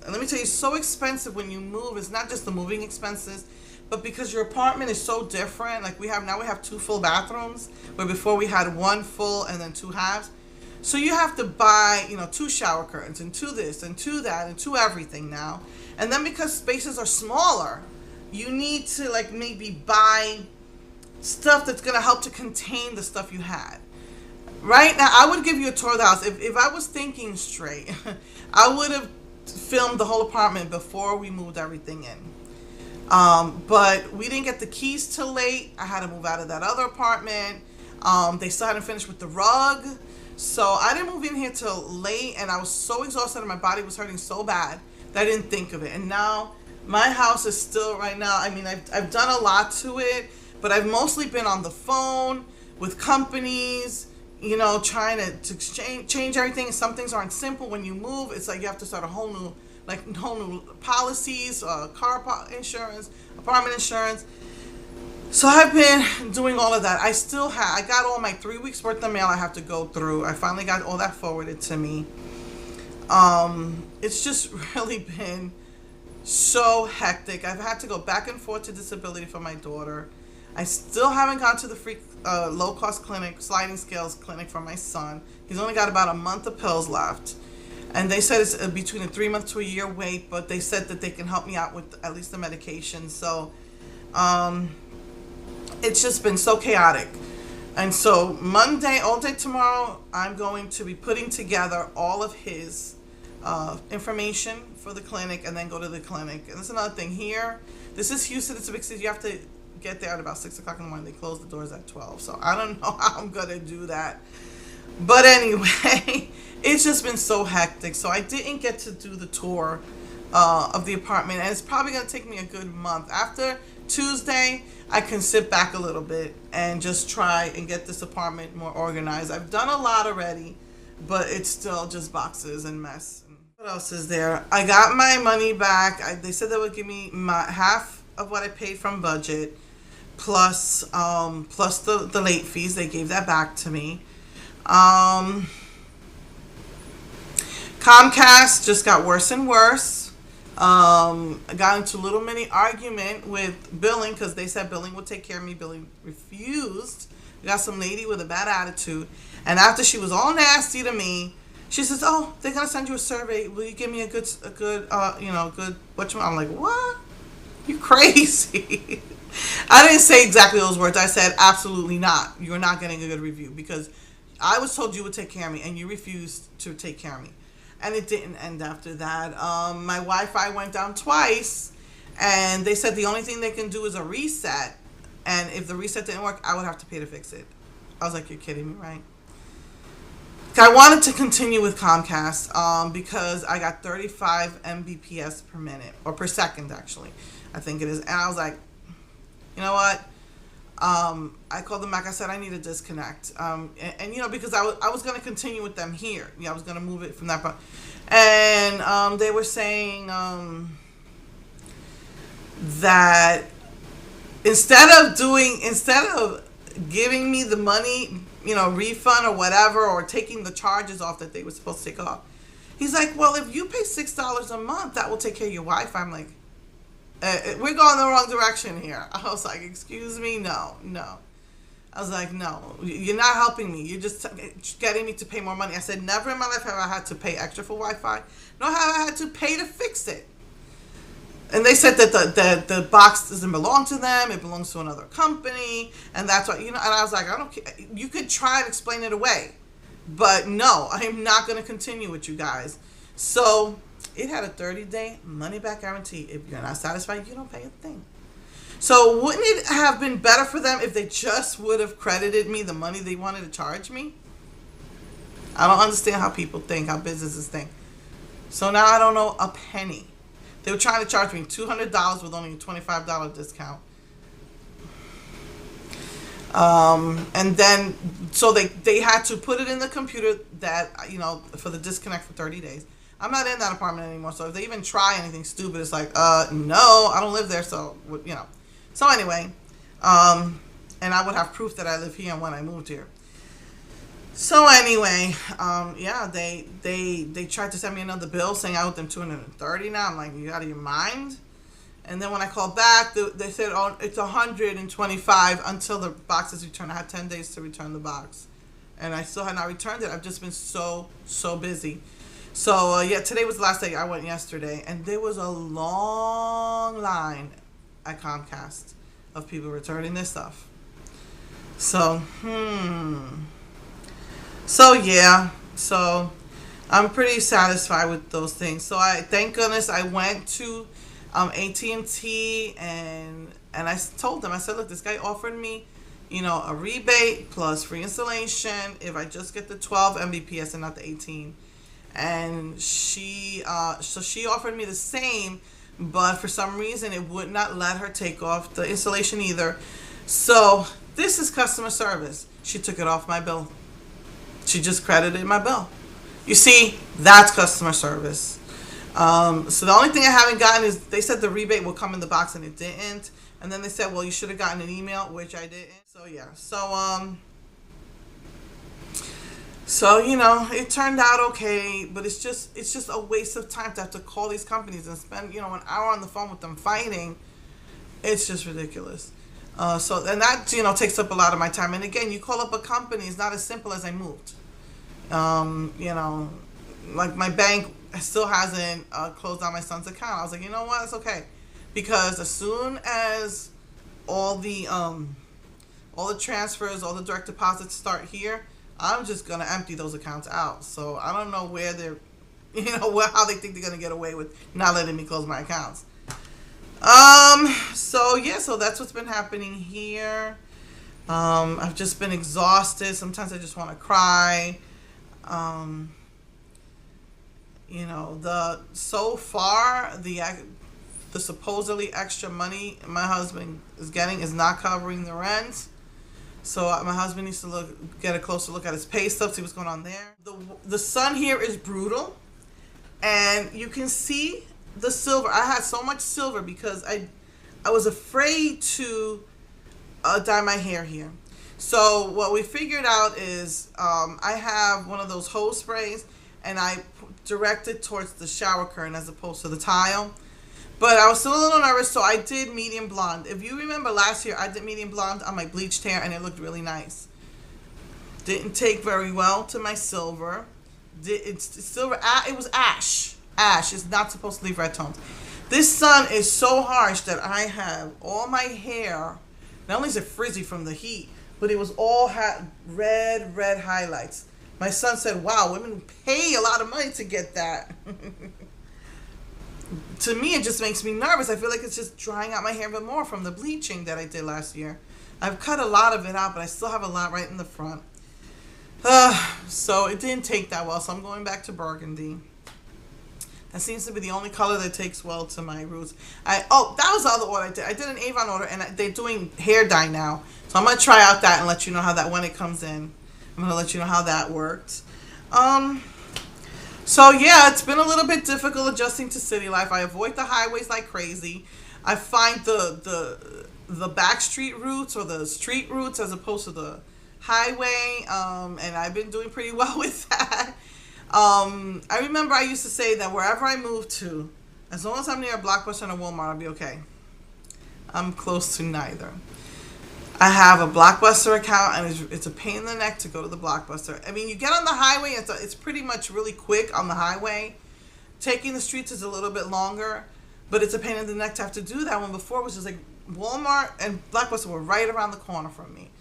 And let me tell you, it's so expensive when you move. It's not just the moving expenses, but because your apartment is so different. Like we have two full bathrooms, where before we had one full and then two halves. So you have to buy, two shower curtains and two this and two that and two everything now. And then because spaces are smaller, you need to like maybe buy stuff that's gonna help to contain the stuff you had. Right now, I would give you a tour of the house. If I was thinking straight, I would have filmed the whole apartment before we moved everything in. But we didn't get the keys till late. I had to move out of that other apartment. They still hadn't finished with the rug. So I didn't move in here till late, and I was so exhausted and my body was hurting so bad that I didn't think of it. And now my house is still right now, I mean, I've done a lot to it, but I've mostly been on the phone with companies, trying to change everything. Some things aren't simple when you move. It's like you have to start a whole new policies, insurance, apartment insurance. So I've been doing all of that. I got all my 3 weeks worth of mail I have to go through. I finally got all that forwarded to me. It's just really been so hectic. I've had to go back and forth to disability for my daughter. I still haven't gone to the free low-cost clinic, sliding scales clinic for my son. He's only got about a month of pills left. And they said it's between a 3 month to a year wait, but they said that they can help me out with at least the medication. So it's just been so chaotic. And so Monday, all day tomorrow, I'm going to be putting together all of his information for the clinic and then go to the clinic. And that's another thing here. This is Houston. It's a big city. You have to get there at about 6 o'clock in the morning. They close the doors at 12. So I don't know how I'm going to do that. But anyway, it's just been so hectic. So I didn't get to do the tour of the apartment. And it's probably going to take me a good month. After Tuesday, I can sit back a little bit and just try and get this apartment more organized. I've done a lot already, but it's still just boxes and mess. What else is there? I got my money back. They said they would give me half of what I paid from budget, plus the late fees. They gave that back to me. Comcast just got worse and worse. I got into a little mini argument with billing because they said billing would take care of me. Billing refused. We got some lady with a bad attitude, and after she was all nasty to me, she says, "Oh, they're gonna send you a survey. Will you give me a good I'm like, what? You crazy?" I didn't say exactly those words. I said, absolutely not. You're not getting a good review because I was told you would take care of me, and you refused to take care of me. And it didn't end after that. My Wi-Fi went down twice, and they said the only thing they can do is a reset. And if the reset didn't work, I would have to pay to fix it. I was like, you're kidding me, right? I wanted to continue with Comcast because I got 35 Mbps per minute, or per second, actually. I think it is. And I was like, you know what? I called them back. I said I need a disconnect, and because I was going to continue with them here. I was going to move it from that point, and they were saying that instead of giving me the money, refund or whatever, or taking the charges off that they were supposed to take off, he's like, well, if you pay $6 a month, that will take care of your Wi-Fi. I'm like, we're going the wrong direction here. I was like, excuse me? No. I was like, no, you're not helping me. You're just getting me to pay more money. I said, never in my life have I had to pay extra for Wi-Fi. Nor have I had to pay to fix it. And they said that the box doesn't belong to them. It belongs to another company. And that's why, and I was like, I don't care. You could try and explain it away. But no, I'm not going to continue with you guys. So it had a 30-day money-back guarantee. If you're not satisfied, you don't pay a thing. So wouldn't it have been better for them if they just would have credited me the money they wanted to charge me? I don't understand how people think, how businesses think. So now I don't know a penny. They were trying to charge me $200 with only a $25 discount. And then, so they had to put it in the computer that, for the disconnect for 30 days. I'm not in that apartment anymore, so if they even try anything stupid, it's like, no, I don't live there, so, So anyway, and I would have proof that I live here and when I moved here. So anyway, yeah, they tried to send me another bill saying I owed them 230 now. I'm like, you out of your mind? And then when I called back, they said, oh, it's 125 until the box is returned. I had 10 days to return the box, and I still had not returned it. I've just been so busy. So yeah, today was the last day. I went yesterday, and there was a long line at Comcast of people returning their stuff. So so yeah, so I'm pretty satisfied with those things. So I thank goodness I went to AT&T, and I told them, I said, look, this guy offered me, a rebate plus free installation if I just get the 12 Mbps and not the 18. And she offered me the same, but for some reason it would not let her take off the installation either. So this is customer service. She took it off my bill. She just credited my bill. You see, that's customer service. So the only thing I haven't gotten is they said the rebate will come in the box and it didn't. And then they said, well, you should have gotten an email, which I didn't. So yeah. So it turned out okay, but it's just a waste of time to have to call these companies and spend an hour on the phone with them fighting. It's just ridiculous. And that takes up a lot of my time. And again, you call up a company, it's not as simple as I moved. Like my bank still hasn't closed on my son's account. I was like, you know what, it's okay, because as soon as all the transfers, all the direct deposits start here, I'm just gonna empty those accounts out. So I don't know where they're, how they think they're gonna get away with not letting me close my accounts. So that's what's been happening here. I've just been exhausted. Sometimes I just want to cry. So far the supposedly extra money my husband is getting is not covering the rent. So my husband needs to get a closer look at his pay stub, see what's going on there. The sun here is brutal, and you can see the silver. I had so much silver because I was afraid to dye my hair here. So what we figured out is I have one of those hose sprays, and I direct it towards the shower curtain as opposed to the tile. But I was still a little nervous, so I did medium blonde. If you remember last year, I did medium blonde on my bleached hair, and it looked really nice. Didn't take very well to my silver. It's silver. It was ash. Ash is not supposed to leave red tones. This sun is so harsh that I have all my hair. Not only is it frizzy from the heat, but it was all red highlights. My son said, wow, women pay a lot of money to get that. To me, it just makes me nervous. I feel like it's just drying out my hair even more from the bleaching that I did last year. I've cut a lot of it out, but I still have a lot right in the front. So it didn't take that well, so I'm going back to burgundy. That seems to be the only color that takes well to my roots. That was the other order I did. I did an Avon order, and they're doing hair dye now. So I'm going to try out that and let you know how that, when it comes in. I'm going to let you know how that worked. So yeah, it's been a little bit difficult adjusting to city life. I avoid the highways like crazy. I find the back street routes or the street routes as opposed to the highway, and I've been doing pretty well with that. I remember I used to say that wherever I move to, as long as I'm near a Blockbuster and a Walmart, I'll be okay. I'm close to neither. I have a Blockbuster account, and it's a pain in the neck to go to the Blockbuster. I mean, you get on the highway, it's pretty much really quick on the highway. Taking the streets is a little bit longer, but it's a pain in the neck to have to do that one. Before it was just like Walmart and Blockbuster were right around the corner from me.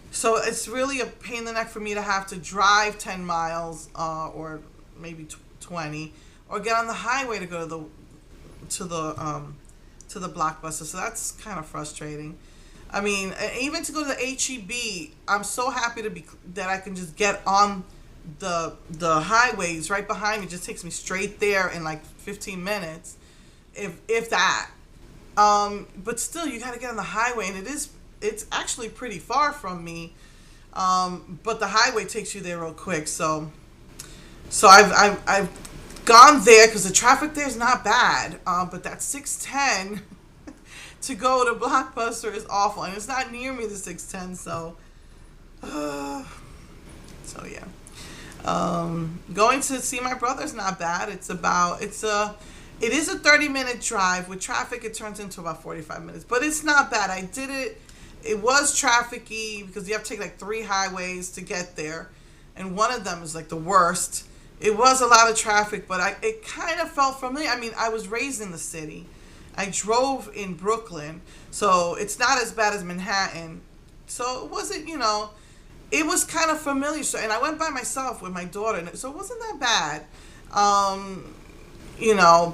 So it's really a pain in the neck for me to have to drive 10 miles or maybe 20, or get on the highway to go to the Blockbuster. So that's kind of frustrating. I mean, even to go to the HEB, I'm so happy that I can just get on the highways right behind me. It just takes me straight there in like 15 minutes, if that. But still, you got to get on the highway, and it's actually pretty far from me. But the highway takes you there real quick. So I've gone there because the traffic there is not bad. But that 610 to go to Blockbuster is awful, and it's not near me, the 610. So So yeah. Going to see my brother is not bad. It is a 30-minute drive. With traffic, it turns into about 45 minutes. But it's not bad. I did it. It was trafficy because you have to take like 3 highways to get there. And one of them is like the worst. It was a lot of traffic, but it kind of felt familiar. I mean, I was raised in the city. I drove in Brooklyn, so it's not as bad as Manhattan. So it wasn't, it was kind of familiar. So, and I went by myself with my daughter, so it wasn't that bad.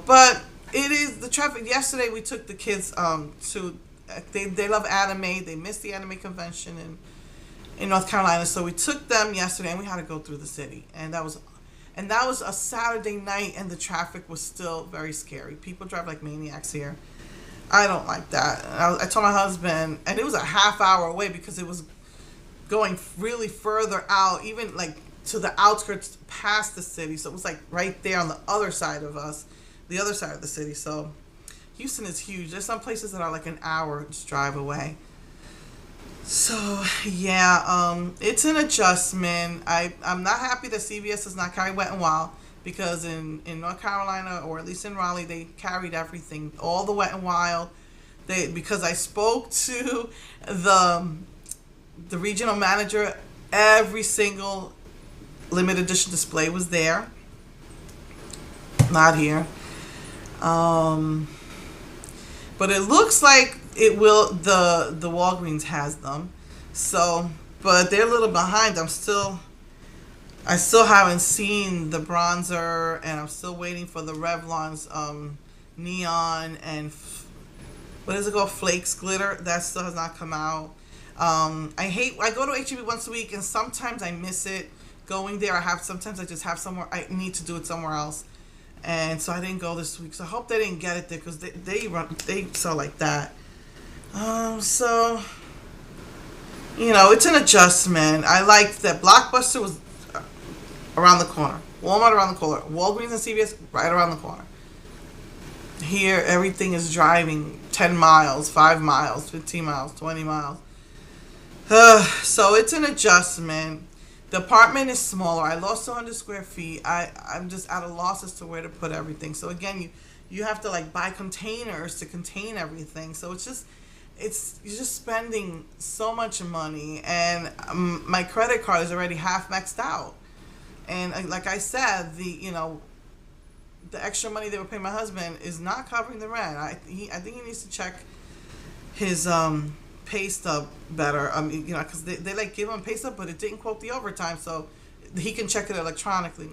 But it is the traffic. Yesterday we took the kids to they love anime. They missed the anime convention in North Carolina, so we took them yesterday, and we had to go through the city, and that was a Saturday night, and the traffic was still very scary. People drive like maniacs here. I don't like that. I told my husband, and it was a half hour away because it was going really further out, even like to the outskirts past the city. So it was like right there on the other side of us, the other side of the city. So Houston is huge. There's some places that are like an hour's drive away. So yeah, it's an adjustment. I'm not happy that CVS does not carry Wet n Wild, because in North Carolina, or at least in Raleigh, they carried everything, all the Wet n Wild. Because I spoke to the regional manager, every single limited edition display was there. Not here. But it looks like it will. The Walgreens has them, so, but they're a little behind. I still haven't seen the bronzer, and I'm still waiting for the Revlon's neon and what is it called, flakes glitter. That still has not come out. I go to H-E-B once a week, and sometimes I miss it going there. Sometimes I just have somewhere I need to do it somewhere else. And so I didn't go this week. So I hope they didn't get it there, because they sell like that. So, it's an adjustment. I liked that Blockbuster was around the corner. Walmart around the corner. Walgreens and CVS right around the corner. Here, everything is driving 10 miles, 5 miles, 15 miles, 20 miles. So it's an adjustment. The apartment is smaller. I lost 200 square feet. I'm just at a loss as to where to put everything. So again, you have to like buy containers to contain everything. So you're just spending so much money, and my credit card is already half maxed out. And like I said, the extra money they were paying my husband is not covering the rent. I think he needs to check his pay stub better. Because they like give him a pay stub, but it didn't quote the overtime, so he can check it electronically.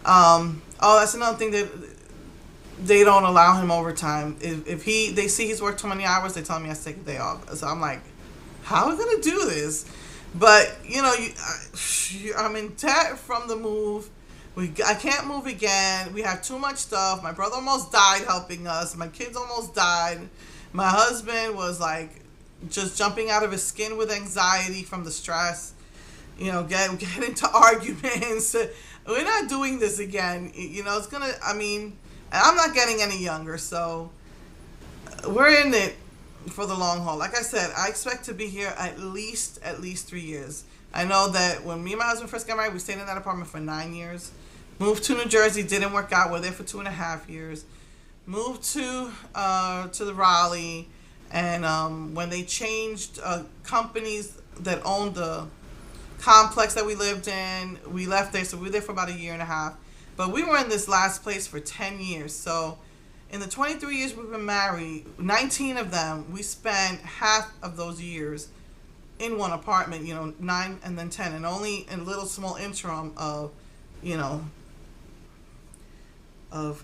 That's another thing, that they don't allow him overtime. If they see he's worked too many hours, they tell me he has to take a day off. So I'm like, how are we gonna do this? But I'm in debt from the move. I can't move again. We have too much stuff. My brother almost died helping us. My kids almost died. My husband was like just jumping out of his skin with anxiety from the stress. Get into arguments. We're not doing this again. It's gonna. And I'm not getting any younger, so we're in it for the long haul. Like I said, I expect to be here at least 3 years. I know that when me and my husband first got married, we stayed in that apartment for 9 years. Moved to New Jersey, didn't work out. We're there for 2.5 years. Moved to the Raleigh, and when they changed companies that owned the complex that we lived in, we left there. So we were there for about 1.5 years. But we were in this last place for 10 years. So in the 23 years we've been married, 19 of them, we spent half of those years in one apartment, 9 and then 10, and only in a little small interim of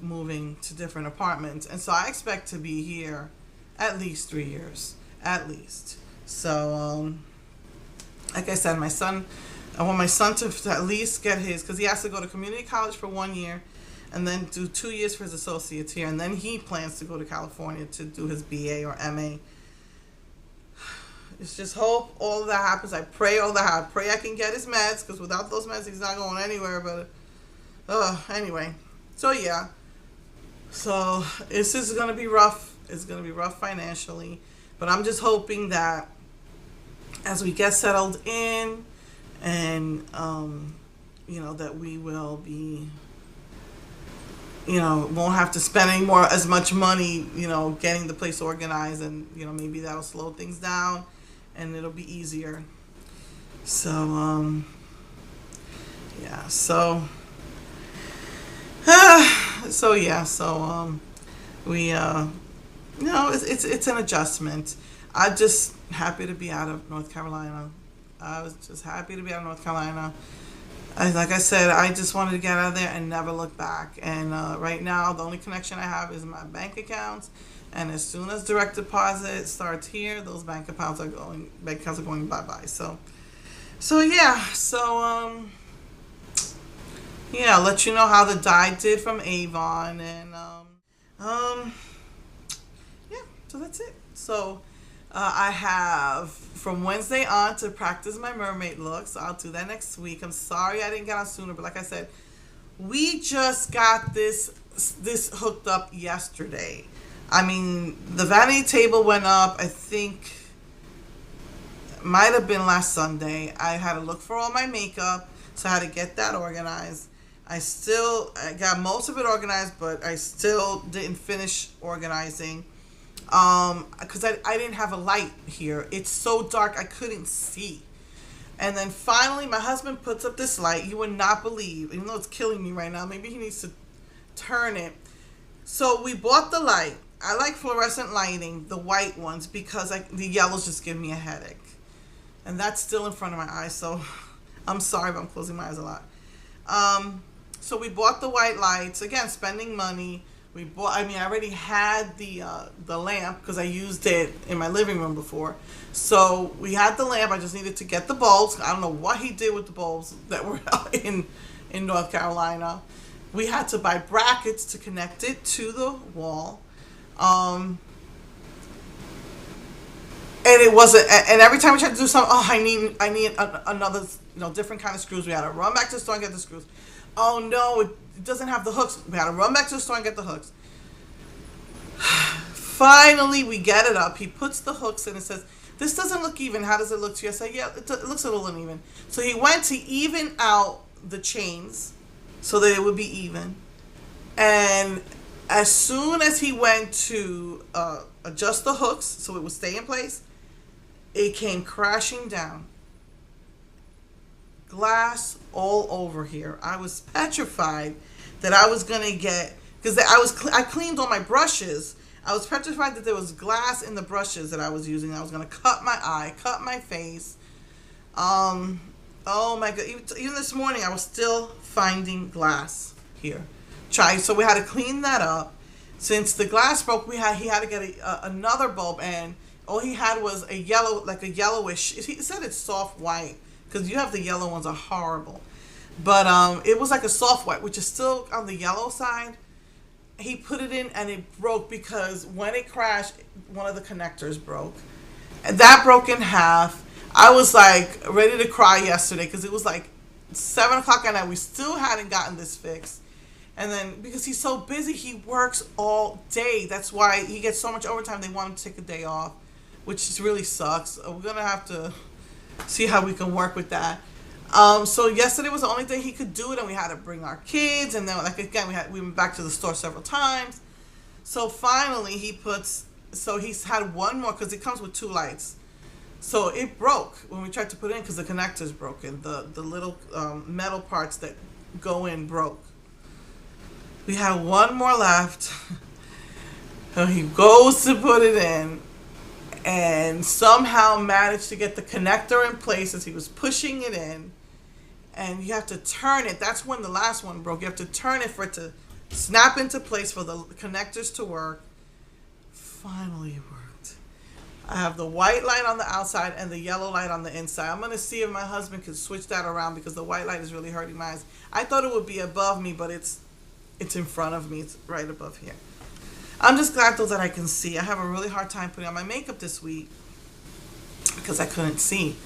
moving to different apartments. And so I expect to be here at least 3 years, at least. So, like I said, I want my son to at least get his, because he has to go to community college for 1 year, and then do 2 years for his associates here, and then he plans to go to California to do his BA or MA. It's just hope all of that happens. I pray all that happens. Pray I can get his meds, because without those meds, he's not going anywhere. But anyway, so yeah. So this is gonna be rough. It's gonna be rough financially, but I'm just hoping that as we get settled in, and that we will be, won't have to spend as much money, getting the place organized, and maybe that'll slow things down, and it'll be easier. So yeah, so we it's an adjustment. I'm just happy to be out of North Carolina. I was just happy to be out of North Carolina. Like I said, I just wanted to get out of there and never look back. And right now, the only connection I have is my bank accounts. And as soon as direct deposit starts here, those bank accounts are going bye-bye. I'll let you know how the dye did from Avon, and so that's it. So I have from Wednesday on to practice my mermaid look, so I'll do that next week. I'm sorry I didn't get on sooner, but like I said, we just got this hooked up yesterday. I mean, the vanity table went up, I think, might have been last Sunday. I had to look for all my makeup, so I had to get that organized. I got most of it organized, but I still didn't finish organizing. Because I didn't have a light here. It's so dark I couldn't see. And then finally my husband puts up this light. You would not believe, even though it's killing me right now, maybe he needs to turn it. So we bought the light. I like fluorescent lighting, the white ones, because the yellows just give me a headache. And that's still in front of my eyes, so I'm sorry if I'm closing my eyes a lot. So we bought the white lights. Again, spending money. I already had the lamp because I used it in my living room before. So we had the lamp. I just needed to get the bulbs. I don't know what he did with the bulbs that were in North Carolina. We had to buy brackets to connect it to the wall. And it wasn't. And every time we tried to do something, I need another different kind of screws. We had to run back to the store and get the screws. Oh no, it doesn't have the hooks. We had to run back to the store and get the hooks. Finally, we get it up. He puts the hooks in and says, "This doesn't look even. How does it look to you?" I said, "Yeah, it looks a little uneven." So he went to even out the chains so that it would be even. And as soon as he went to adjust the hooks so it would stay in place, it came crashing down. Glass all over here. I was petrified that I was gonna get, because I cleaned all my brushes. I was petrified that there was glass in the brushes that I was using. I was gonna cut my eye, cut my face. Oh my god! Even this morning, I was still finding glass here. So we had to clean that up. Since the glass broke, he had to get another bulb, and all he had was a yellow, like a yellowish. He said it's soft white. Because you have the yellow ones are horrible. But it was like a soft white, which is still on the yellow side. He put it in and it broke because when it crashed, one of the connectors broke. And that broke in half. I was like ready to cry yesterday because it was like 7 o'clock at night. We still hadn't gotten this fixed. And then because he's so busy, he works all day. That's why he gets so much overtime. They want him to take a day off, which really sucks. We're going to have to see how we can work with that. So yesterday was the only day he could do it, and we had to bring our kids, and then we went back to the store several times. So finally he's had one more, because it comes with 2 lights. So it broke when we tried to put it in because the connector's broken. The little metal parts that go in broke. We had one more left. So he goes to put it in, and somehow managed to get the connector in place as he was pushing it in. And you have to turn it. That's when the last one broke. You have to turn it for it to snap into place for the connectors to work. Finally it worked. I have the white light on the outside and the yellow light on the inside. I'm going to see if my husband can switch that around because the white light is really hurting my eyes. I thought it would be above me, but it's in front of me. It's right above here. I'm just glad though that I can see. I have a really hard time putting on my makeup this week because I couldn't see.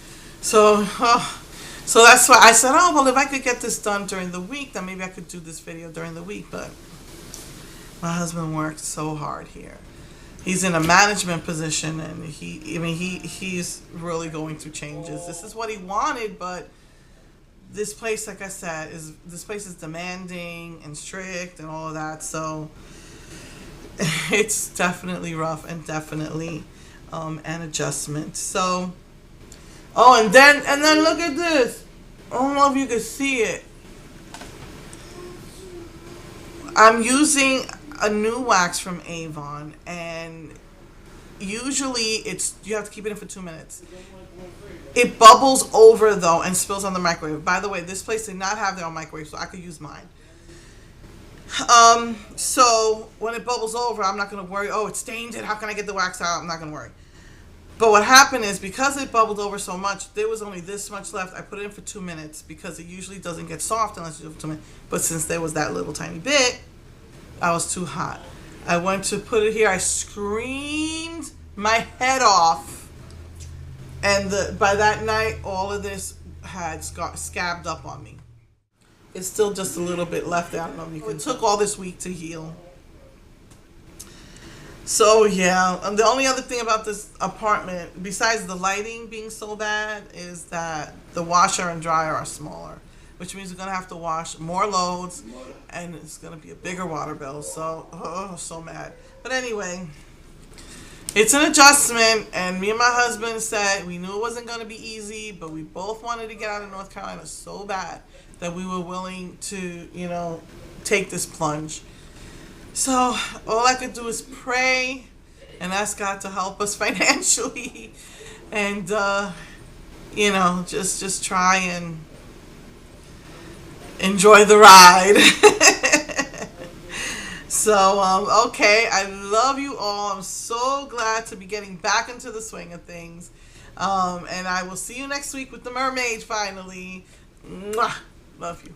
So that's why I said, well, if I could get this done during the week, then maybe I could do this video during the week. But my husband works so hard here. He's in a management position, and he's really going through changes. This is what he wanted, but this place, like I said, this place is demanding and strict and all of that. So it's definitely rough and definitely an adjustment. So, oh, and then look at this. I don't know if you can see it. I'm using a new wax from Avon, and usually you have to keep it in for 2 minutes. It bubbles over though and spills on the microwave. By the way, this place did not have their own microwave, so I could use mine. So when it bubbles over, I'm not going to worry, oh, it stained it, how can I get the wax out? I'm not going to worry. But what happened is, because it bubbled over so much, there was only this much left. I put it in for 2 minutes because it usually doesn't get soft unless you do it for 2 minutes. But since there was that little tiny bit, I was too hot. I went to put it here. I screamed my head off. And by that night, all of this had scabbed up on me. It's still just a little bit left there. I don't know if you can. It took all this week to heal. So yeah, and the only other thing about this apartment, besides the lighting being so bad, is that the washer and dryer are smaller, which means we're gonna have to wash more loads, and it's gonna be a bigger water bill. So, oh, so mad. But anyway, it's an adjustment, and me and my husband said we knew it wasn't gonna be easy, but we both wanted to get out of North Carolina so bad that we were willing to, take this plunge. So all I could do is pray and ask God to help us financially, and just try and enjoy the ride. So okay, I love you all. I'm so glad to be getting back into the swing of things, and I will see you next week with the mermaid finally. Mwah! Love you.